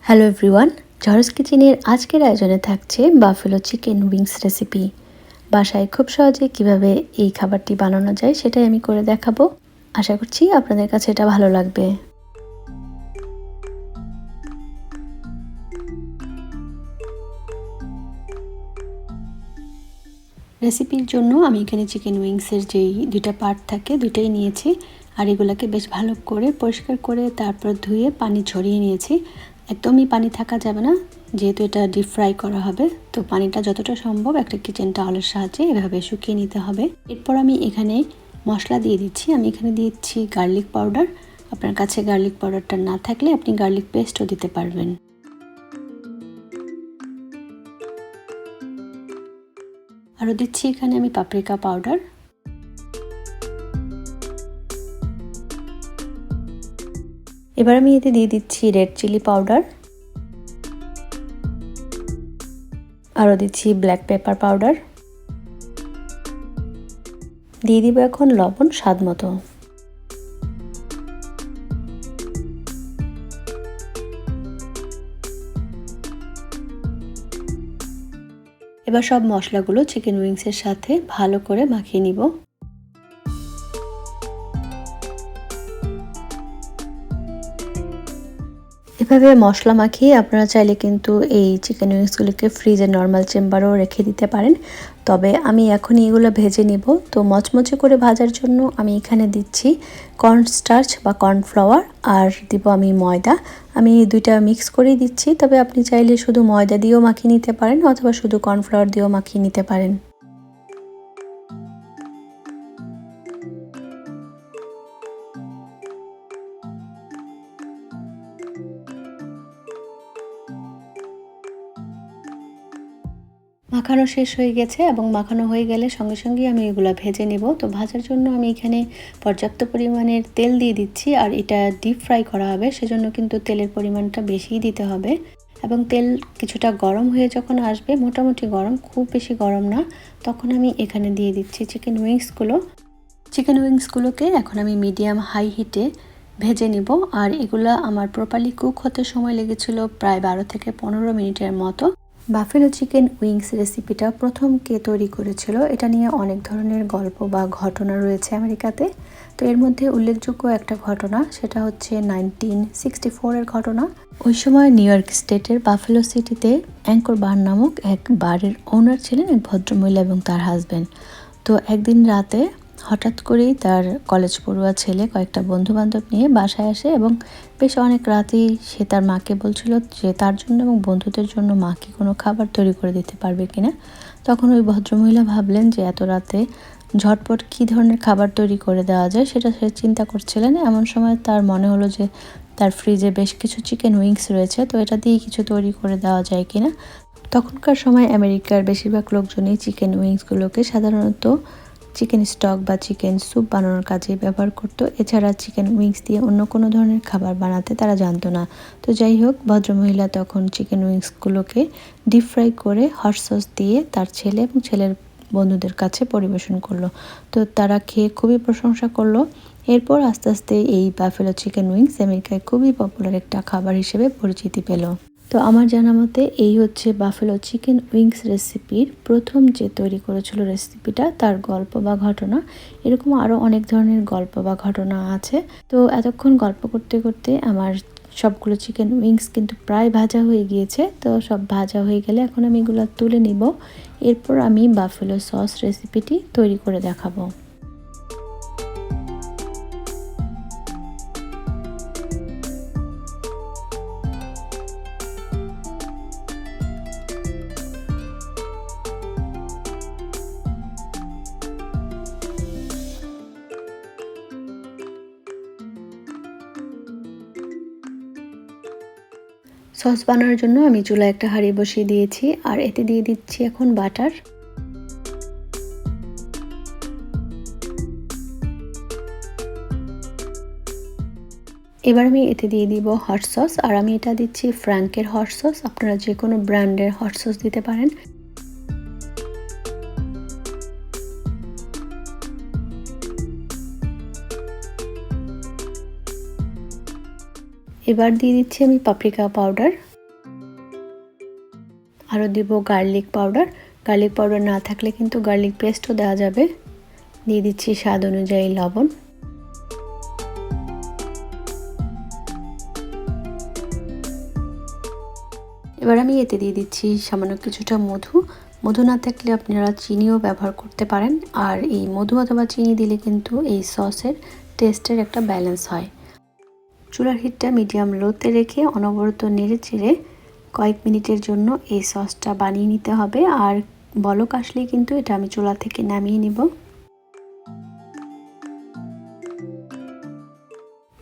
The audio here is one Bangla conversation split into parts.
হ্যালো এভরিওয়ান, ঝড়স কিচেনের আজকের আয়োজনে থাকছে বাফেলো চিকেন উইংস রেসিপি। বাসায় খুব সহজে কিভাবে এই খাবারটি বানানো যায় সেটাই আমি করে দেখাবো। আশা করছি আপনাদের কাছে এটা ভালো লাগবে। রেসিপির জন্য আমি এখানে চিকেন উইংসের যেই দুইটা পার্ট থাকে দুইটাই নিয়েছি, আর এগুলোকে বেশ ভালো করে পরিষ্কার করে তারপর ধুয়ে পানি ঝরিয়ে নিয়েছি। একদমই পানি থাকা যাবে না, যেহেতু এটা ডিপ ফ্রাই করা হবে, তো পানিটা যতটা সম্ভব একটা কিচেন টাওয়ালের সাহায্যে এভাবে শুকিয়ে নিতে হবে। এরপর আমি এখানে মশলা দিয়ে দিচ্ছি। আমি এখানে দিচ্ছি গার্লিক পাউডার। আপনার কাছে গার্লিক পাউডারটা না থাকলে আপনি গার্লিক পেস্টও দিতে পারবেন। আরও দিচ্ছি এখানে আমি পাপরিকা পাউডার। এবার আমি এতে দিয়ে দিচ্ছি রেড চিলি পাউডার, আরও দিচ্ছি ব্ল্যাক পেপার পাউডার, দিয়ে দিব এখন লবণ স্বাদ মতো। এবার সব মশলাগুলো চিকেন উইংসের সাথে ভালো করে মাখিয়ে নিব। এভাবে মশলা মাখিয়ে আপনারা চাইলে কিন্তু এই চিকেন উইংসগুলোকে ফ্রিজে নর্মাল চেম্বারেও রেখে দিতে পারেন। তবে আমি এখন এগুলো ভেজে নিব, তো মচমচে করে ভাজার জন্য আমি এখানে দিচ্ছি কর্নস্টার্চ বা কর্নফ্লাওয়ার, আর দিব আমি ময়দা। আমি দুইটা মিক্স করেই দিচ্ছি, তবে আপনি চাইলে শুধু ময়দা দিয়েও মাখিয়ে নিতে পারেন অথবা শুধু কর্নফ্লাওয়ার দিয়েও মাখিয়ে নিতে পারেন। মাখানো শেষ হয়ে গেছে এবং মাখানো হয়ে গেলে সঙ্গে সঙ্গেই আমি এগুলো ভেজে নেব। তো ভাজার জন্য আমি এখানে পর্যাপ্ত পরিমাণের তেল দিয়ে দিচ্ছি, আর এটা ডিপ ফ্রাই করা হবে, সেজন্য কিন্তু তেলের পরিমাণটা বেশিই দিতে হবে। এবং তেল কিছুটা গরম হয়ে যখন আসবে, মোটামুটি গরম, খুব বেশি গরম না, তখন আমি এখানে দিয়ে দিচ্ছি চিকেন উইংসগুলো। চিকেন উইংসগুলোকে এখন আমি মিডিয়াম হাই হিটে ভেজে নিব, আর এগুলো আমার প্রপারলি কুক হতে সময় লেগেছিল প্রায় 12 থেকে 15 মিনিটের মতো। বাফেলো চিকেন উইংস রেসিপিটা প্রথম কে তৈরি করেছিল, এটা নিয়ে অনেক ধরনের গল্প বা ঘটনা রয়েছে আমেরিকাতে। তো এর মধ্যে উল্লেখযোগ্য একটা ঘটনা, সেটা হচ্ছে 1964-এর ঘটনা। ওই সময় নিউ ইয়র্ক স্টেটের বাফেলো সিটিতে অ্যাঙ্কর বার নামক এক বারের ওনার ছিলেন এক ভদ্রমহিলা এবং তার হাজব্যান্ড। তো একদিন রাতে হঠাৎ করেই তার কলেজ পড়ুয়া ছেলে কয়েকটা বন্ধুবান্ধব নিয়ে বাসায় আসে, এবং বেশ অনেক রাতেই সে তার মাকে বলছিল যে তার জন্য এবং বন্ধুদের জন্য মা কি কোনো খাবার তৈরি করে দিতে পারবে কিনা। তখন ওই ভদ্রমহিলা ভাবলেন যে এত রাতে ঝটপট কী ধরনের খাবার তৈরি করে দেওয়া যায় সেটা সে চিন্তা করছিলেন। এমন সময় তার মনে হলো যে তার ফ্রিজে বেশ কিছু চিকেন উইংস রয়েছে, তো এটা দিয়ে কিছু তৈরি করে দেওয়া যায় কিনা। তখনকার সময় আমেরিকার বেশিরভাগ লোকজনই চিকেন উইংসগুলোকে সাধারণত চিকেন স্টক বা চিকেন স্যুপ বানানোর কাজে ব্যবহার করতো। এছাড়া চিকেন উইংস দিয়ে অন্য কোনো ধরনের খাবার বানাতে তারা জানতো না। তো যাই হোক, ভদ্রমহিলা তখন চিকেন উইংসগুলোকে ডিপ ফ্রাই করে হট সস দিয়ে তার ছেলে এবং ছেলের বন্ধুদের কাছে পরিবেশন করলো। তো তারা খেয়ে খুবই প্রশংসা করলো। এরপর আস্তে আস্তে এই বাফেলো চিকেন উইংস আমেরিকায় খুবই পপুলার একটা খাবার হিসেবে পরিচিতি পেল। তো আমার জানা মতে এই হচ্ছে বাফেলো চিকেন উইংস রেসিপির প্রথম যে তৈরি করেছিল রেসিপিটা, তার গল্প বা ঘটনা। এরকম আরও অনেক ধরনের গল্প বা ঘটনা আছে। তো এতক্ষণ গল্প করতে করতে আমার সবগুলো চিকেন উইংস কিন্তু প্রায় ভাজা হয়ে গিয়েছে। তো সব ভাজা হয়ে গেলে এখন আমি এগুলো তুলে নিব। এরপর আমি বাফেলো সস রেসিপিটি তৈরি করে দেখাবো। সস বানানোর জন্য আমি চুলায় একটা হাঁড়ি বসিয়ে দিয়েছি, আর এতে দিয়ে দিচ্ছি এখন বাটার। এবার আমি এতে দিয়ে দিব হট সস, আর আমি এটা দিচ্ছি ফ্র্যাঙ্কের হট সস। আপনারা যে কোনো ব্র্যান্ডের হট সস দিতে পারেন। এবার দিয়ে দিচ্ছি আমি পাপরিকা পাউডার। আরও দিব গার্লিক পাউডার। গার্লিক পাউডার না থাকলে কিন্তু গার্লিক পেস্টও দেওয়া যাবে। দিয়ে দিচ্ছি স্বাদ অনুযায়ী লবণ। এবার আমি এতে দিয়ে দিচ্ছি সামান্য কিছুটা মধু। মধু না থাকলে আপনারা চিনিও ব্যবহার করতে পারেন। আর এই মধু অথবা চিনি দিলে কিন্তু এই সসের টেস্টের একটা ব্যালেন্স হয়। চুলার হিটটা মিডিয়াম লোতে রেখে অনবরত নেড়ে চেড়ে কয়েক মিনিটের জন্য এই সসটা বানিয়ে নিতে হবে। আর বলক আসলেই কিন্তু এটা আমি চুলা থেকে নামিয়ে নিব।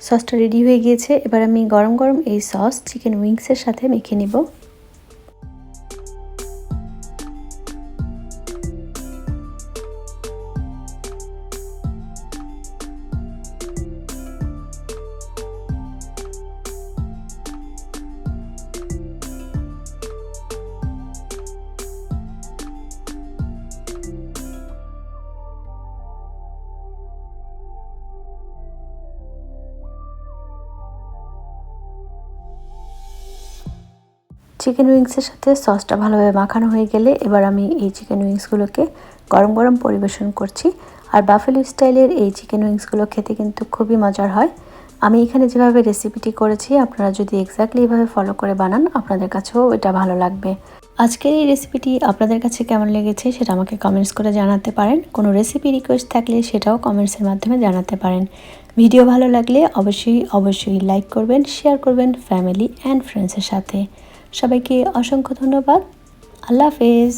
সসটা রেডি হয়ে গিয়েছে। এবার আমি গরম গরম এই সস চিকেন উইংসের সাথে মেখে নিব। চিকেন উইংসের সাথে সসটা ভালোভাবে মাখানো হয়ে গেলে এবার আমি এই চিকেন উইংসগুলোকে গরম গরম পরিবেশন করছি। আর বাফেলো স্টাইলের এই চিকেন উইংসগুলো খেতে কিন্তু খুবই মজার হয়। আমি এখানে যেভাবে রেসিপিটি করেছি আপনারা যদি এক্স্যাক্টলি এভাবে ফলো করে বানান আপনাদের কাছেও এটা ভালো লাগবে। আজকের এই রেসিপিটি আপনাদের কাছে কেমন লেগেছে সেটা আমাকে কমেন্টস করে জানাতে পারেন। কোনো রেসিপি রিকোয়েস্ট থাকলে সেটাও কমেন্টসের মাধ্যমে জানাতে পারেন। ভিডিও ভালো লাগলে অবশ্যই লাইক করবেন, শেয়ার করবেন ফ্যামিলি অ্যান্ড ফ্রেন্ডসের সাথে। সবাইকে অসংখ্য ধন্যবাদ। আল্লাহ হাফেজ।